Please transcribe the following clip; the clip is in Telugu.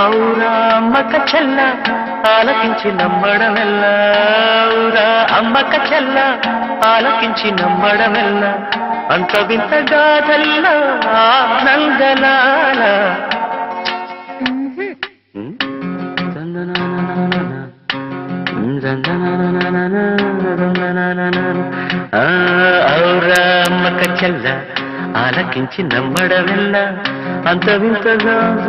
ఔరా అమ్మక చెల్ల ఆలకించి నమ్మడమెల్ల ఔరా అమ్మక చెల్ల ఆలకించి నమ్మడమెల్ల అంత వింత గాథల్ల ఆనందలాల ఔరా అమ్మక చెల్ల ఆలకించి నమ్మడమెల్ల అంత వింత గాథ